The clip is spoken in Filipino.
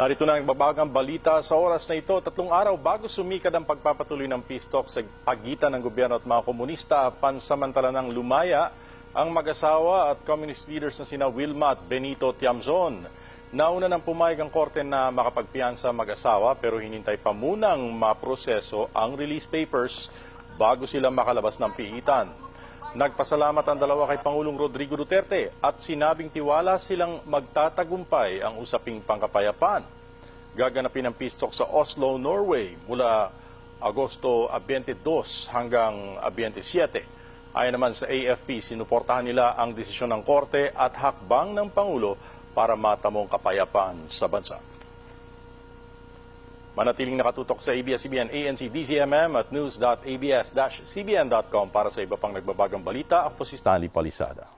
Narito na ang babagang balita sa oras na ito. 3 araw bago sumikad ang pagpapatuloy ng peace talk sa pagitan ng gobyerno at mga komunista, pansamantala ng lumaya ang mag-asawa at communist leaders na sina Wilma at Benito Tiamzon. Nauna nang pumayag ang korte na makapagpiyansa mag-asawa pero hinintay pa munang maproseso ang release papers bago sila makalabas ng piitan. Nagpasalamat ang dalawa kay Pangulong Rodrigo Duterte at sinabing tiwala silang magtatagumpay ang usaping pangkapayapaan. Gaganapin ang peace talk sa Oslo, Norway mula Agosto 22 hanggang 27. Ayon naman sa AFP, sinuportahan nila ang desisyon ng korte at hakbang ng Pangulo para matamong kapayapaan sa bansa. Manatiling nakatutok sa ABS-CBN, ANC, DZMM at news.abs-cbn.com para sa iba pang nagbabagang balita. Ako po si Stanley Palisada.